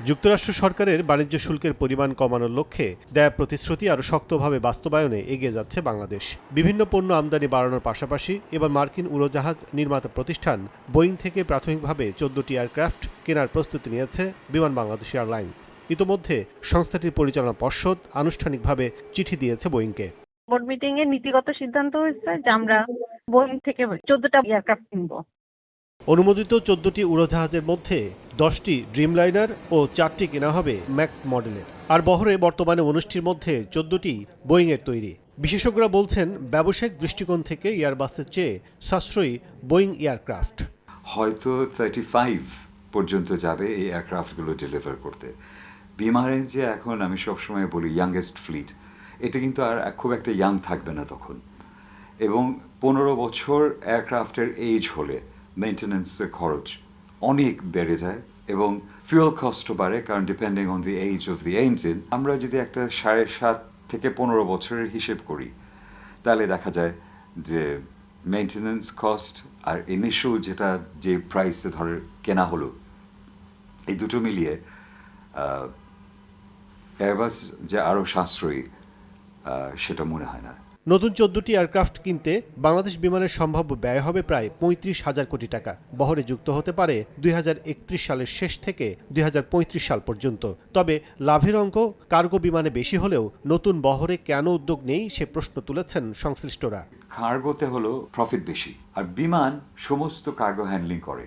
যুক্তরাষ্ট্র সরকারের বাণিজ্য শুল্কের পরিমাণ কমানোর লক্ষ্যে দেয়া প্রতিশ্রুতি আরও শক্তভাবে বাস্তবায়নে এগিয়ে যাচ্ছে বাংলাদেশ। বিভিন্ন পণ্য আমদানি বাড়ানোর পাশাপাশি এবার মার্কিন উড়োজাহাজ নির্মাতা প্রতিষ্ঠান বোয়িং থেকে প্রাথমিকভাবে 14টি এয়ারক্রাফট কেনার প্রস্তুতি নিয়েছে বিমান বাংলাদেশ এয়ারলাইন্স। ইতোমধ্যে সংস্থাটির পরিচালনা পর্ষদ আনুষ্ঠানিকভাবে চিঠি দিয়েছে বোয়িংকে। বোর্ড মিটিং এ নীতিগত সিদ্ধান্ত হয়েছে যে আমরা বোয়িং থেকে 14টা এয়ারক্রাফট কিনবো। অনুমোদিত 14টি উড়োজাহাজের মধ্যে 10টি ড্রিমলাইনার ও 4টি কেনা হবে ম্যাক্স মডেলের। আর বহরে বর্তমানে 19টির মধ্যে 14টি বোয়িংয়ের তৈরি। বিশেষজ্ঞরা বলছেন, ব্যবসায়িক দৃষ্টিকোণ থেকে এয়ারবাসের চেয়ে সাশ্রয়ী বোয়িং এয়ারক্রাফট। হয়তো 35 পর্যন্ত যাবে এই এয়ারক্রাফটগুলো ডেলিভার করতে। বিমানের যে এখন আমি সবসময় বলি ইয়াংগেস্ট ফ্লিট, এটা কিন্তু আর খুব একটা ইয়াং থাকবে না তখন। এবং 15 বছর এয়ারক্রাফটের এজ হলে মেনটেন্যান্সের খরচ অনেক বেড়ে যায় এবং ফিউয়েল কস্টও বাড়ে, কারণ depending on the age of the engine. আমরা যদি একটা 7.5 থেকে 15 বছরের হিসেব করি, তাহলে দেখা যায় যে মেনটেন্যান্স কস্ট আর ইনিশিয়াল যে প্রাইসে ধরে কেনা হলো, এই দুটো মিলিয়ে এয়ারবাস যে আরও সাশ্রয়ী সেটা মনে হয় না। নতুন 14টি এয়ারক্রাফট কিনতে বাংলাদেশ বিমানের সম্ভাব্য ব্যয় হবে প্রায় 35,000 কোটি টাকা। বহরে যুক্ত হতে পারে 2031 সালের শেষ থেকে 2035 সাল পর্যন্ত। তবে লাভের অঙ্ক কার্গো বিমানে বেশি হলেও নতুন বহরে কেন উদ্যোগ নেই সে প্রশ্ন তুলেছেন সংশ্লিষ্টরা। কার্গোতে হলো প্রফিট বেশি, আর বিমান সমস্ত কার্গো হ্যান্ডলিং করে।